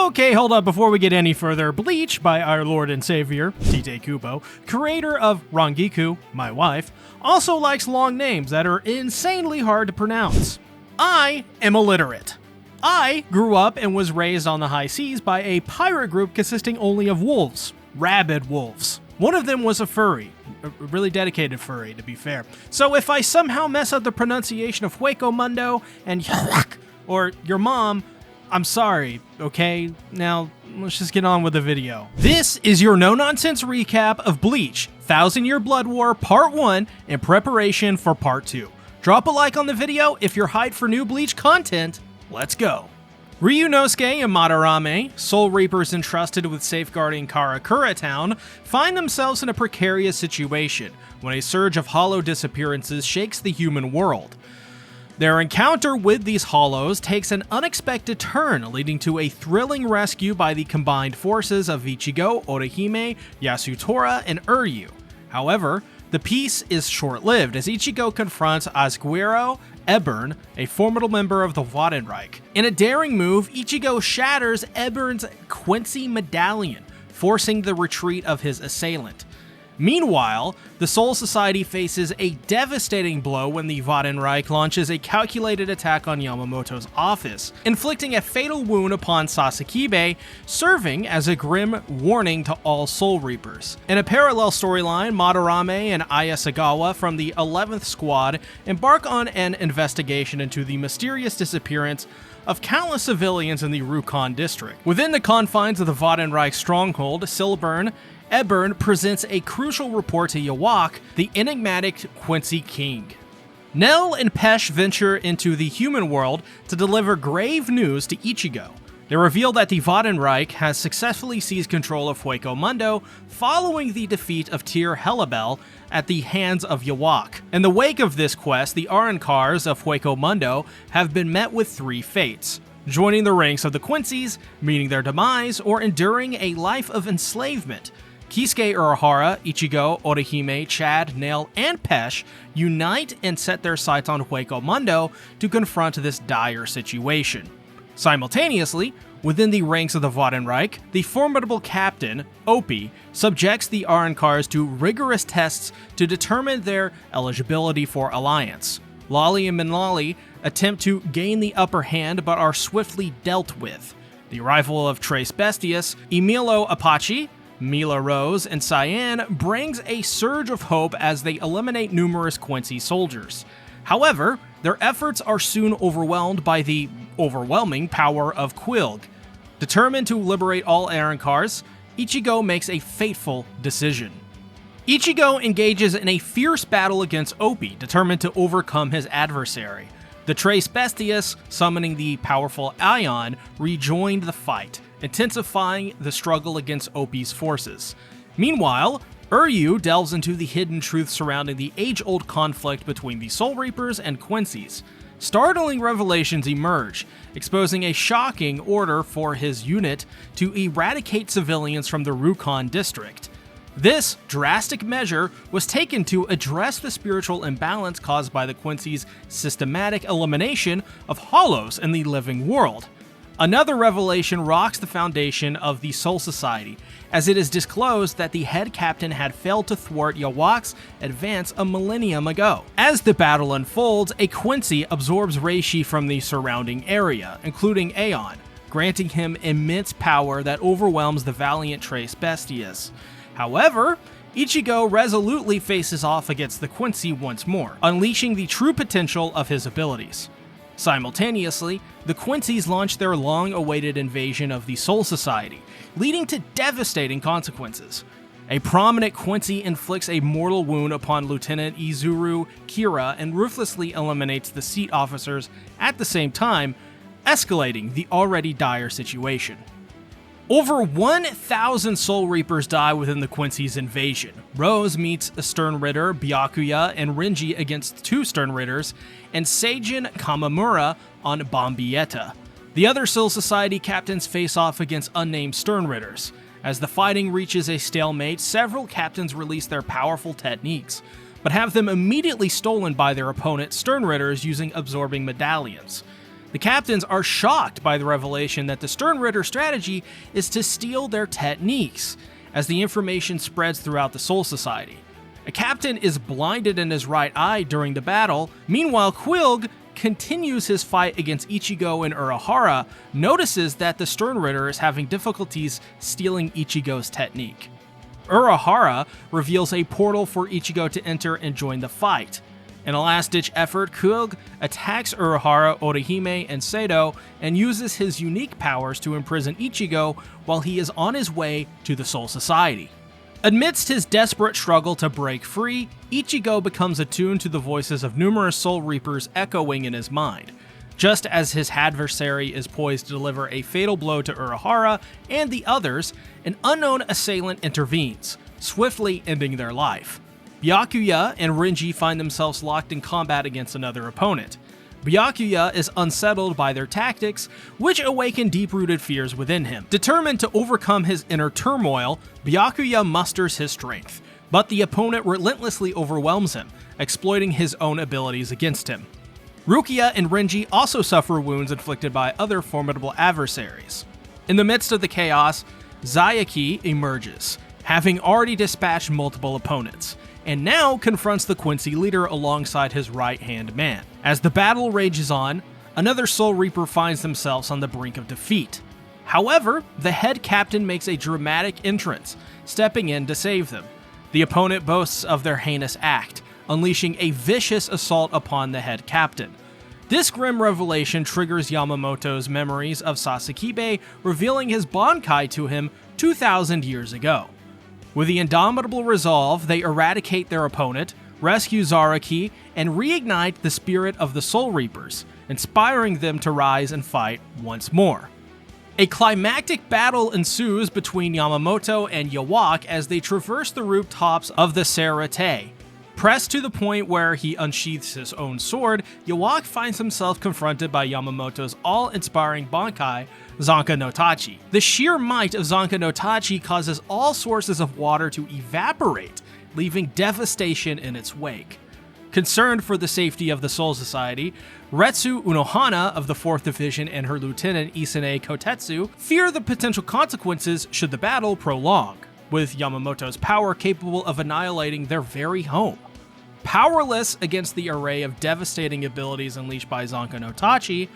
Okay, hold up before we get any further. Bleach by our Lord and Savior, Tite Kubo, creator of Rangiku, my wife, also likes long names that are insanely hard to pronounce. I am illiterate. I grew up and was raised on the high seas by a pirate group consisting only of wolves, rabid wolves. One of them was a furry, a really dedicated furry, to be fair. So if I somehow mess up the pronunciation of Hueco Mundo and or your mom, I'm sorry, okay? Now, let's just get on with the video. This is your no-nonsense recap of Bleach, Thousand Year Blood War Part 1 in preparation for Part 2. Drop a like on the video if you're hyped for new Bleach content. Let's go. Ryunosuke and Madarame, Soul Reapers entrusted with safeguarding Karakura Town, find themselves in a precarious situation when a surge of hollow disappearances shakes the human world. Their encounter with these hollows takes an unexpected turn, leading to a thrilling rescue by the combined forces of Ichigo, Orihime, Yasutora, and Uryu. However, the peace is short-lived as Ichigo confronts Asguero Ebern, a formidable member of the Wadenreich. In a daring move, Ichigo shatters Ebern's Quincy medallion, forcing the retreat of his assailant. Meanwhile, the Soul Society faces a devastating blow when the Wadenreich launches a calculated attack on Yamamoto's office, inflicting a fatal wound upon Sasakibe, serving as a grim warning to all Soul Reapers. In a parallel storyline, Madarame and Ayasagawa from the 11th Squad embark on an investigation into the mysterious disappearance of countless civilians in the Rukon district. Within the confines of the Wadenreich stronghold, Silburn, Ebern presents a crucial report to Yawak, the enigmatic Quincy King. Nell and Pesh venture into the human world to deliver grave news to Ichigo. They reveal that the Wadenreich has successfully seized control of Hueco Mundo following the defeat of Tyr Helibel at the hands of Yawak. In the wake of this quest, the Arankars of Hueco Mundo have been met with three fates: joining the ranks of the Quincy's, meeting their demise, or enduring a life of enslavement. Kisuke Urahara, Ichigo, Orihime, Chad, Nail, and Pesh unite and set their sights on Hueco Mundo to confront this dire situation. Simultaneously, within the ranks of the Wadenreich, the formidable captain, Opie, subjects the Arankars to rigorous tests to determine their eligibility for alliance. Lolly and Minlali attempt to gain the upper hand but are swiftly dealt with. The arrival of Tres Bestias, Emilio Apache, Mila Rose, and Cyan brings a surge of hope as they eliminate numerous Quincy soldiers. However, their efforts are soon overwhelmed by the overwhelming power of Quilg. Determined to liberate all Arankars, Ichigo makes a fateful decision. Ichigo engages in a fierce battle against Opie, determined to overcome his adversary. The Tres Bestias, summoning the powerful Ion, rejoined the fight, intensifying the struggle against Opie's forces. Meanwhile, Uryu delves into the hidden truth surrounding the age-old conflict between the Soul Reapers and Quincy's. Startling revelations emerge, exposing a shocking order for his unit to eradicate civilians from the Rukon district. This drastic measure was taken to address the spiritual imbalance caused by the Quincy's systematic elimination of hollows in the living world. Another revelation rocks the foundation of the Soul Society, as it is disclosed that the head captain had failed to thwart Yawak's advance a millennium ago. As the battle unfolds, a Quincy absorbs Reishi from the surrounding area, including Aeon, granting him immense power that overwhelms the valiant Tres Bestias. However, Ichigo resolutely faces off against the Quincy once more, unleashing the true potential of his abilities. Simultaneously, the Quincy's launch their long-awaited invasion of the Soul Society, leading to devastating consequences. A prominent Quincy inflicts a mortal wound upon Lieutenant Izuru Kira and ruthlessly eliminates the seat officers at the same time, escalating the already dire situation. Over 1,000 Soul Reapers die within the Quincy's invasion. Rose meets a Stern Ritter, Byakuya, and Renji against two Stern Ritters, and Seijin Kamamura on Bombietta. The other Soul Society captains face off against unnamed Stern Ritters. As the fighting reaches a stalemate, several captains release their powerful techniques, but have them immediately stolen by their opponent Stern Ritters using absorbing medallions. The captains are shocked by the revelation that the Sternritter strategy is to steal their techniques, as the information spreads throughout the Soul Society. A captain is blinded in his right eye during the battle. Meanwhile, Quilg continues his fight against Ichigo and Urahara, notices that the Sternritter is having difficulties stealing Ichigo's technique. Urahara reveals a portal for Ichigo to enter and join the fight. In a last-ditch effort, Quilg attacks Urahara, Orihime, and Seido and uses his unique powers to imprison Ichigo while he is on his way to the Soul Society. Amidst his desperate struggle to break free, Ichigo becomes attuned to the voices of numerous Soul Reapers echoing in his mind. Just as his adversary is poised to deliver a fatal blow to Urahara and the others, an unknown assailant intervenes, swiftly ending their life. Byakuya and Renji find themselves locked in combat against another opponent. Byakuya is unsettled by their tactics, which awaken deep-rooted fears within him. Determined to overcome his inner turmoil, Byakuya musters his strength, but the opponent relentlessly overwhelms him, exploiting his own abilities against him. Rukia and Renji also suffer wounds inflicted by other formidable adversaries. In the midst of the chaos, Zayaki emerges, having already dispatched multiple opponents, and now confronts the Quincy leader alongside his right-hand man. As the battle rages on, another Soul Reaper finds themselves on the brink of defeat. However, the head captain makes a dramatic entrance, stepping in to save them. The opponent boasts of their heinous act, unleashing a vicious assault upon the head captain. This grim revelation triggers Yamamoto's memories of Sasakibe revealing his Bankai to him 2,000 years ago. With the indomitable resolve, they eradicate their opponent, rescue Zaraki, and reignite the spirit of the Soul Reapers, inspiring them to rise and fight once more. A climactic battle ensues between Yamamoto and Yawak as they traverse the rooftops of the Serate. Pressed to the point where he unsheaths his own sword, Yawak finds himself confronted by Yamamoto's all-inspiring Bankai, Zanka no Tachi. The sheer might of Zanka no Tachi causes all sources of water to evaporate, leaving devastation in its wake. Concerned for the safety of the Soul Society, Retsu Unohana of the 4th Division and her lieutenant Isane Kotetsu fear the potential consequences should the battle prolong, with Yamamoto's power capable of annihilating their very home. Powerless against the array of devastating abilities unleashed by Zanka no Tachi,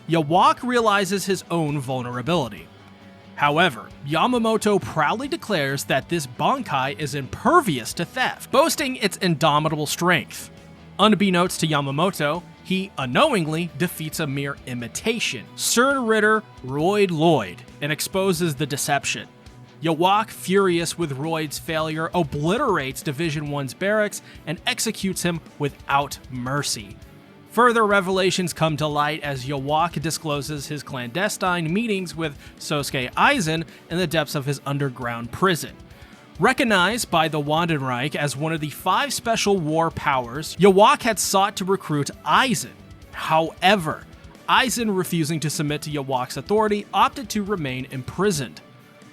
Yawak realizes his own vulnerability. However, Yamamoto proudly declares that this Bankai is impervious to theft, boasting its indomitable strength. Unbeknownst to Yamamoto, he unknowingly defeats a mere imitation, Sternritter Royd Lloyd, and exposes the deception. Yawak, furious with Royd's failure, obliterates Division 1's barracks and executes him without mercy. Further revelations come to light as Yawak discloses his clandestine meetings with Sosuke Aizen in the depths of his underground prison. Recognized by the Wandenreich as one of the 5 special war powers, Yawak had sought to recruit Aizen. However, Aizen, refusing to submit to Yawak's authority, opted to remain imprisoned.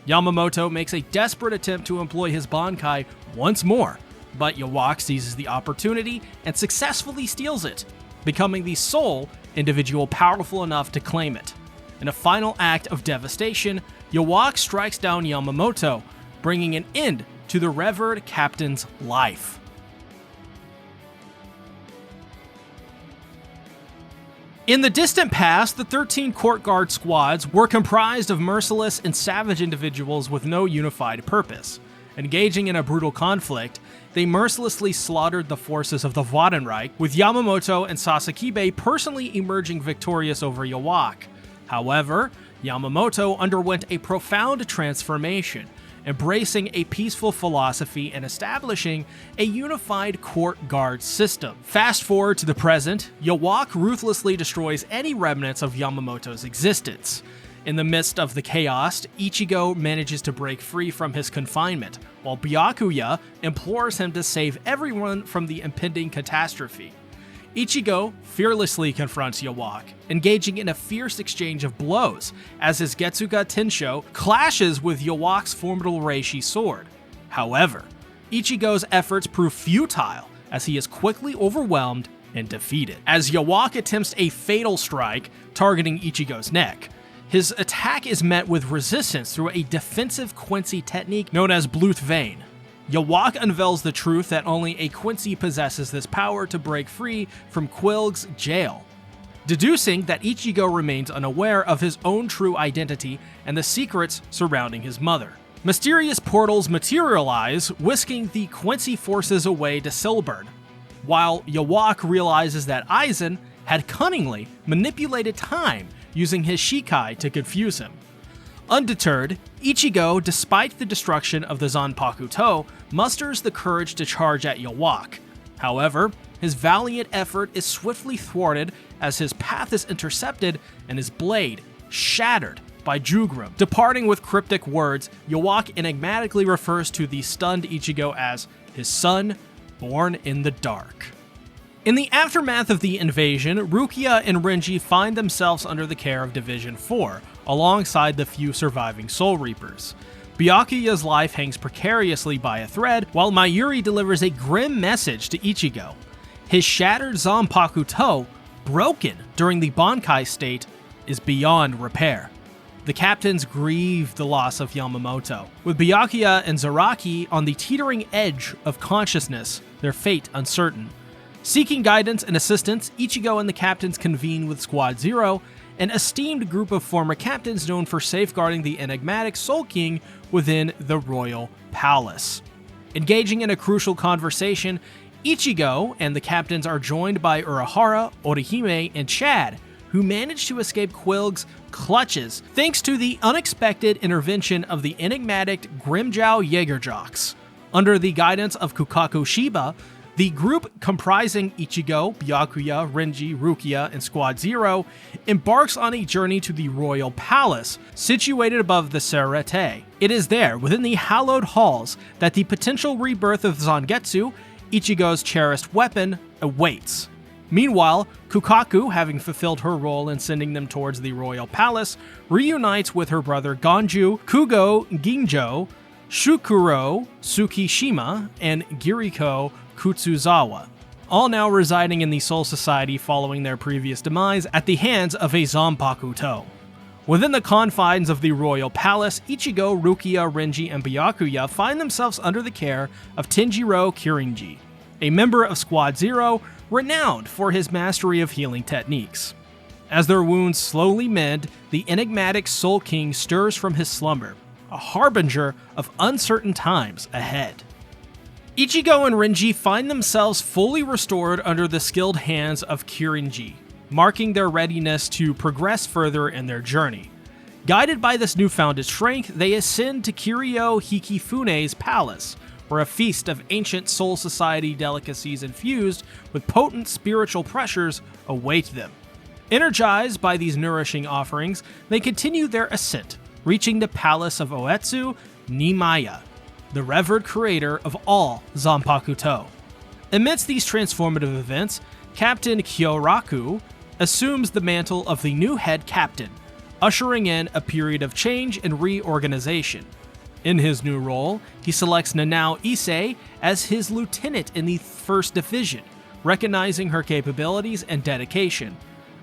Yamamoto makes a desperate attempt to employ his Bankai once more, but Yawak seizes the opportunity and successfully steals it, becoming the sole individual powerful enough to claim it. In a final act of devastation, Yawak strikes down Yamamoto, bringing an end to the revered captain's life. In the distant past, the 13 court guard squads were comprised of merciless and savage individuals with no unified purpose. Engaging in a brutal conflict, they mercilessly slaughtered the forces of the Wandenreich, with Yamamoto and Sasakibe personally emerging victorious over Yawak. However, Yamamoto underwent a profound transformation, embracing a peaceful philosophy and establishing a unified court guard system. Fast forward to the present, Yawak ruthlessly destroys any remnants of Yamamoto's existence. In the midst of the chaos, Ichigo manages to break free from his confinement, while Byakuya implores him to save everyone from the impending catastrophe. Ichigo fearlessly confronts Yawak, engaging in a fierce exchange of blows as his Getsuga Tensho clashes with Yawak's formidable Reishi sword. However, Ichigo's efforts prove futile as he is quickly overwhelmed and defeated. As Yawak attempts a fatal strike targeting Ichigo's neck, his attack is met with resistance through a defensive Quincy technique known as Bluth Vein. Yawak unveils the truth that only a Quincy possesses this power to break free from Quilg's jail, deducing that Ichigo remains unaware of his own true identity and the secrets surrounding his mother. Mysterious portals materialize, whisking the Quincy forces away to Silburn, while Yawak realizes that Aizen had cunningly manipulated time using his Shikai to confuse him. Undeterred, Ichigo, despite the destruction of the Zanpaku To, musters the courage to charge at Yawak. However, his valiant effort is swiftly thwarted as his path is intercepted and his blade shattered by Jugrim. Departing with cryptic words, Yawak enigmatically refers to the stunned Ichigo as his son, born in the dark. In the aftermath of the invasion, Rukia and Renji find themselves under the care of Division 4, alongside the few surviving Soul Reapers. Byakuya's life hangs precariously by a thread, while Mayuri delivers a grim message to Ichigo. His shattered Zanpaku To, broken during the Bankai state, is beyond repair. The captains grieve the loss of Yamamoto, with Byakuya and Zaraki on the teetering edge of consciousness, their fate uncertain. Seeking guidance and assistance, Ichigo and the captains convene with Squad Zero, an esteemed group of former captains known for safeguarding the enigmatic Soul King within the royal palace. Engaging in a crucial conversation, Ichigo and the captains are joined by Urahara, Orihime, and Chad, who manage to escape Quilg's clutches thanks to the unexpected intervention of the enigmatic Grimmjow Jägerjocks. Under the guidance of Kukaku Shiba, the group comprising Ichigo, Byakuya, Renji, Rukia, and Squad Zero embarks on a journey to the royal palace, situated above the Serete. It is there, within the hallowed halls, that the potential rebirth of Zangetsu, Ichigo's cherished weapon, awaits. Meanwhile, Kukaku, having fulfilled her role in sending them towards the royal palace, reunites with her brother Ganju, Kugo Ginjo, Shukuro Tsukishima, and Giriko Kutsuzawa, all now residing in the Soul Society following their previous demise at the hands of a Zanpaku To. Within the confines of the royal palace, Ichigo, Rukia, Renji, and Byakuya find themselves under the care of Tenjiro Kirinji, a member of Squad Zero renowned for his mastery of healing techniques. As their wounds slowly mend, the enigmatic Soul King stirs from his slumber, a harbinger of uncertain times ahead. Ichigo and Renji find themselves fully restored under the skilled hands of Kirinji, marking their readiness to progress further in their journey. Guided by this newfound strength, they ascend to Kiryo Hikifune's palace, where a feast of ancient Soul Society delicacies infused with potent spiritual pressures await them. Energized by these nourishing offerings, they continue their ascent, reaching the palace of Oetsu Nimaya, the revered creator of all Zanpaku To. Amidst these transformative events, Captain Kyoraku assumes the mantle of the new head captain, ushering in a period of change and reorganization. In his new role, he selects Nanao Issei as his lieutenant in the 1st Division, recognizing her capabilities and dedication.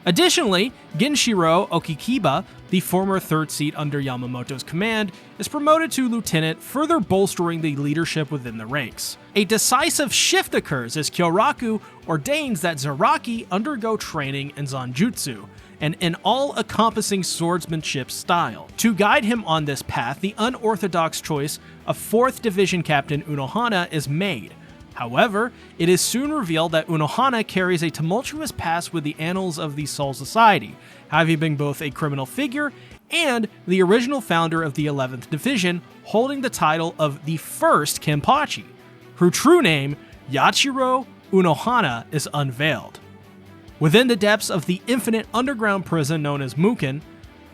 Additionally, Genshiro Okikiba, the former 3rd seat under Yamamoto's command, is promoted to lieutenant, further bolstering the leadership within the ranks. A decisive shift occurs as Kyoraku ordains that Zaraki undergo training in Zanjutsu, and an all-encompassing swordsmanship style. To guide him on this path, the unorthodox choice of 4th Division Captain Unohana is made. However, it is soon revealed that Unohana carries a tumultuous past with the annals of the Soul Society, having been both a criminal figure and the original founder of the 11th Division, holding the title of the first Kenpachi. Her true name, Yachiro Unohana, is unveiled. Within the depths of the infinite underground prison known as Muken,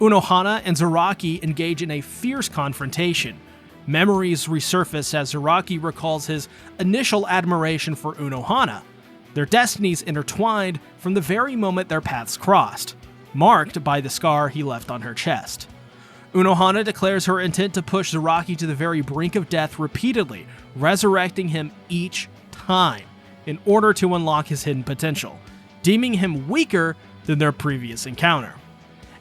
Unohana and Zaraki engage in a fierce confrontation. Memories resurface as Zaraki recalls his initial admiration for Unohana, their destinies intertwined from the very moment their paths crossed, marked by the scar he left on her chest. Unohana declares her intent to push Zaraki to the very brink of death repeatedly, resurrecting him each time. in order to unlock his hidden potential, deeming him weaker than their previous encounter.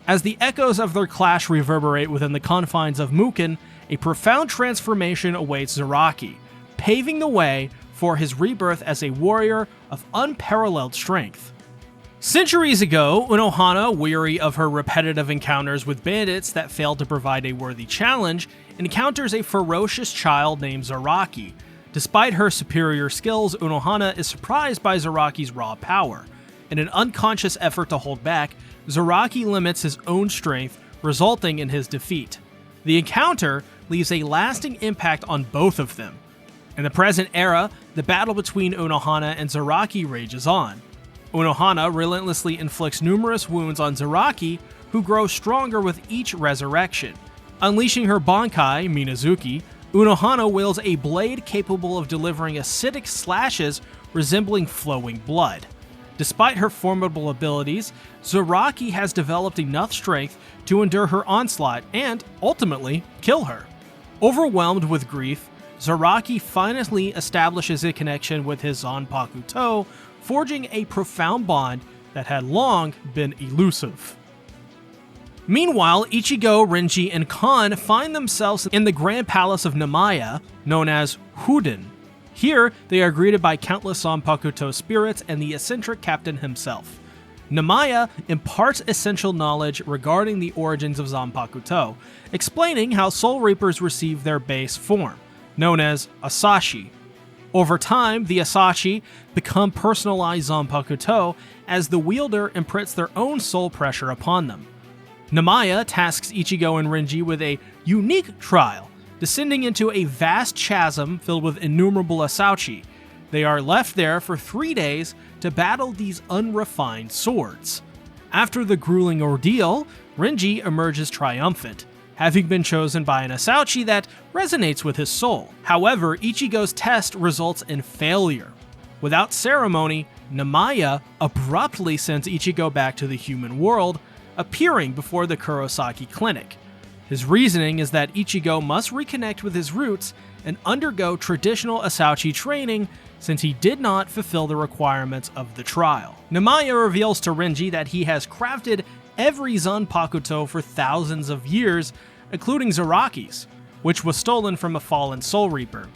As the echoes of their clash reverberate within the confines of Muken, a profound transformation awaits Zaraki, paving the way for his rebirth as a warrior of unparalleled strength. Centuries ago, Unohana, weary of her repetitive encounters with bandits that failed to provide a worthy challenge, encounters a ferocious child named Zaraki. Despite her superior skills, Unohana is surprised by Zaraki's raw power. In an unconscious effort to hold back, Zaraki limits his own strength, resulting in his defeat. The encounter leaves a lasting impact on both of them. In the present era, the battle between Unohana and Zaraki rages on. Unohana relentlessly inflicts numerous wounds on Zaraki, who grows stronger with each resurrection. Unleashing her Bankai, Minazuki, Unohana wields a blade capable of delivering acidic slashes resembling flowing blood. Despite her formidable abilities, Zaraki has developed enough strength to endure her onslaught and, ultimately, kill her. Overwhelmed with grief, Zaraki finally establishes a connection with his Zanpaku To, forging a profound bond that had long been elusive. Meanwhile, Ichigo, Renji, and Kon find themselves in the Grand Palace of Namaya, known as Huden. Here, they are greeted by countless Zanpaku To spirits and the eccentric captain himself. Namaya imparts essential knowledge regarding the origins of Zanpaku To, explaining how Soul Reapers receive their base form, known as Asashi. Over time, the Asashi become personalized Zanpaku To as the wielder imprints their own soul pressure upon them. Namaya tasks Ichigo and Renji with a unique trial, descending into a vast chasm filled with innumerable Asashi. They are left there for 3 days to battle these unrefined swords. After the grueling ordeal, Renji emerges triumphant, having been chosen by an Asashi that resonates with his soul. However, Ichigo's test results in failure. Without ceremony, Namaya abruptly sends Ichigo back to the human world, appearing before the Kurosaki Clinic. His reasoning is that Ichigo must reconnect with his roots and undergo traditional Asashi training since he did not fulfill the requirements of the trial. Namaya reveals to Renji that he has crafted every Zanpaku To for thousands of years, including Zaraki's, which was stolen from a fallen Soul Reaper.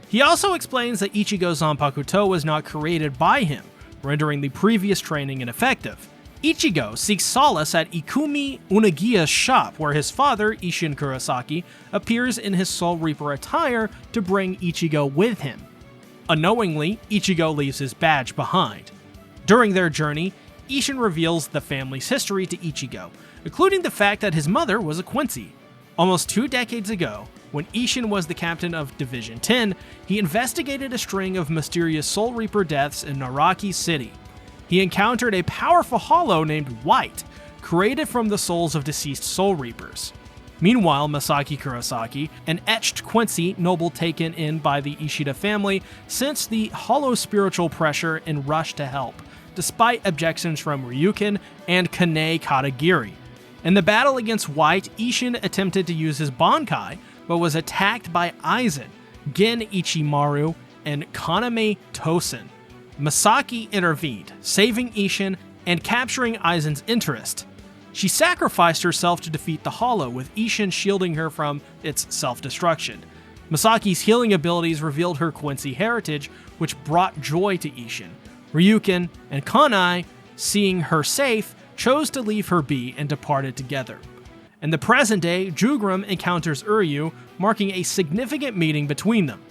He also explains that Ichigo's Zanpaku To was not created by him, rendering the previous training ineffective. Ichigo seeks solace at Ikumi Unagiya's shop, where his father, Isshin Kurosaki, appears in his Soul Reaper attire to bring Ichigo with him. Unknowingly, Ichigo leaves his badge behind. During their journey, Isshin reveals the family's history to Ichigo, including the fact that his mother was a Quincy. Almost 2 decades ago, when Isshin was the captain of Division 10, he investigated a string of mysterious Soul Reaper deaths in Naraki City. He encountered a powerful hollow named White, created from the souls of deceased Soul Reapers. Meanwhile, Masaki Kurosaki, an etched Quincy noble taken in by the Ishida family, sensed the hollow spiritual pressure and rushed to help, despite objections from Ryukin and Kane Katagiri. In the battle against White, Isshin attempted to use his Bankai, but was attacked by Aizen, Gen Ichimaru, and Kaname Tosen. Masaki intervened, saving Isshin and capturing Aizen's interest. She sacrificed herself to defeat the Hollow, with Isshin shielding her from its self-destruction. Masaki's healing abilities revealed her Quincy heritage, which brought joy to Isshin. Ryukin and Kanai, seeing her safe, chose to leave her be and departed together. In the present day, Jugrum encounters Uryu, marking a significant meeting between them.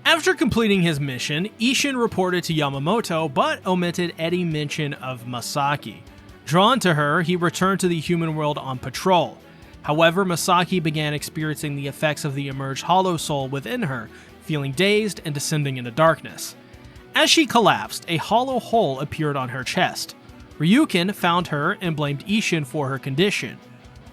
After completing his mission, Isshin reported to Yamamoto, but omitted any mention of Masaki. Drawn to her, he returned to the human world on patrol. However, Masaki began experiencing the effects of the emerged hollow soul within her, feeling dazed and descending into darkness. As she collapsed, a hollow hole appeared on her chest. Ryukin found her and blamed Isshin for her condition.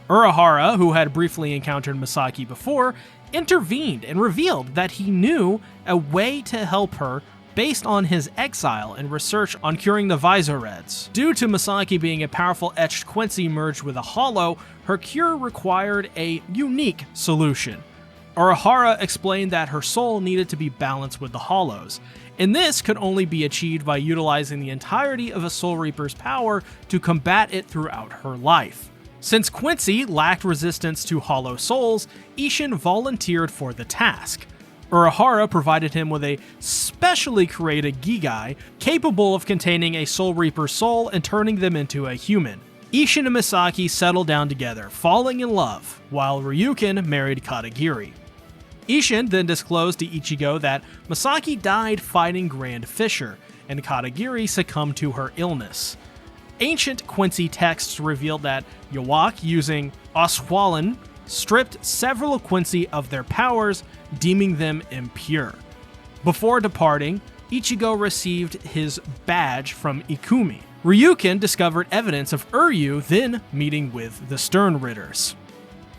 Urahara, who had briefly encountered Masaki before, intervened and revealed that he knew a way to help her based on his exile and research on curing the Visoreds. Due to Masaki being a powerful etched Quincy merged with a hollow, her cure required a unique solution. Urahara explained that her soul needed to be balanced with the hollows, and this could only be achieved by utilizing the entirety of a Soul Reaper's power to combat it throughout her life. Since Quincy lacked resistance to hollow souls, Ishin volunteered for the task. Urahara provided him with a specially created Gigai capable of containing a Soul Reaper's soul and turning them into a human. Ishin and Misaki settled down together, falling in love, while Ryukin married Katagiri. Ishin then disclosed to Ichigo that Misaki died fighting Grand Fisher, and Katagiri succumbed to her illness. Ancient Quincy texts revealed that Yawak, using Oswalan, stripped several of Quincy of their powers, deeming them impure. Before departing, Ichigo received his badge from Ikumi. Ryukin discovered evidence of Uryu then meeting with the Stern Ritters.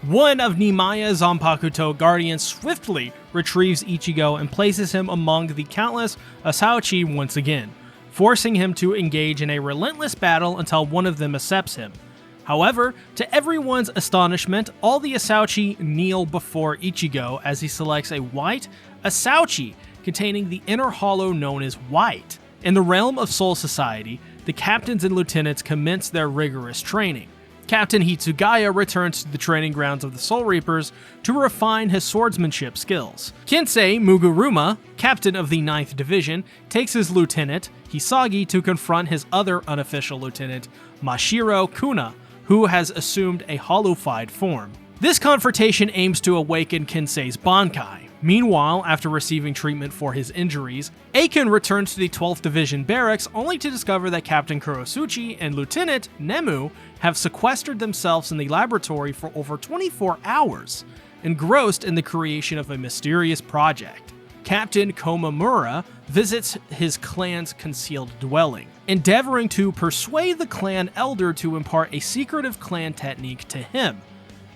One of Nemaya's Zanpakuto guardians swiftly retrieves Ichigo and places him among the countless Asauchi once again, forcing him to engage in a relentless battle until one of them accepts him. However, to everyone's astonishment, all the Asauchi kneel before Ichigo as he selects a white Asauchi containing the inner hollow known as White. In the realm of Soul Society, the captains and lieutenants commence their rigorous training. Captain Hitsugaya returns to the training grounds of the Soul Reapers to refine his swordsmanship skills. Kensei Muguruma, captain of the 9th Division, takes his lieutenant, Hisagi, to confront his other unofficial lieutenant, Mashiro Kuna, who has assumed a hollowified form. This confrontation aims to awaken Kensei's Bankai. Meanwhile, after receiving treatment for his injuries, Aiken returns to the 12th Division barracks only to discover that Captain Kurosuchi and Lieutenant Nemu have sequestered themselves in the laboratory for over 24 hours, engrossed in the creation of a mysterious project. Captain Komamura visits his clan's concealed dwelling, endeavoring to persuade the clan elder to impart a secretive clan technique to him.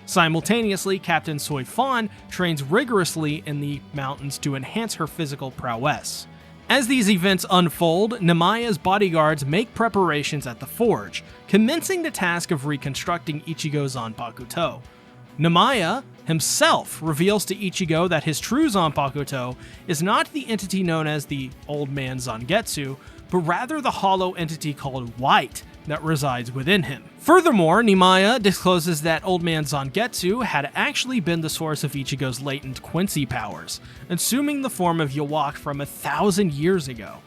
Simultaneously, Captain Soifan trains rigorously in the mountains to enhance her physical prowess. As these events unfold, Nemaya's bodyguards make preparations at the forge, commencing the task of reconstructing Ichigo's Zanpakuto. Nemaya himself reveals to Ichigo that his true Zanpakuto is not the entity known as the Old Man Zangetsu, but rather the hollow entity called White that resides within him. Furthermore, Nemaya discloses that Old Man Zangetsu had actually been the source of Ichigo's latent Quincy powers, assuming the form of Yawak from 1,000 years ago.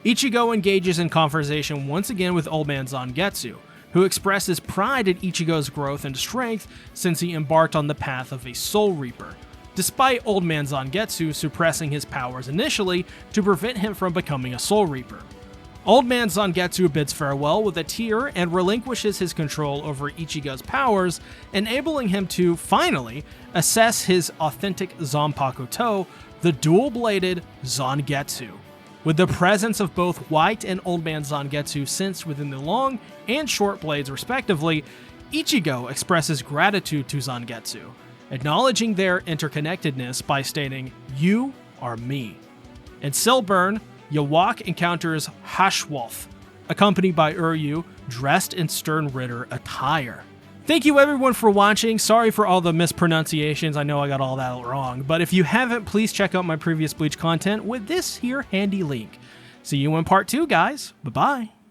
Ichigo engages in conversation once again with Old Man Zangetsu, who expresses pride at Ichigo's growth and strength since he embarked on the path of a Soul Reaper, despite Old Man Zangetsu suppressing his powers initially to prevent him from becoming a Soul Reaper. Old Man Zangetsu bids farewell with a tear and relinquishes his control over Ichigo's powers, enabling him to, finally, assess his authentic Zanpakuto, the dual-bladed Zangetsu. With the presence of both White and Old Man Zangetsu sensed within the long and short blades respectively, Ichigo expresses gratitude to Zangetsu, acknowledging their interconnectedness by stating, "You are me." In Silburn, Yawak encounters Hashwolf, accompanied by Uryu, dressed in Stern Ritter attire. Thank you everyone for watching. Sorry for all the mispronunciations. I know I got all that wrong, but if you haven't, please check out my previous Bleach content with this here handy link. See you in part 2, guys. Bye-bye.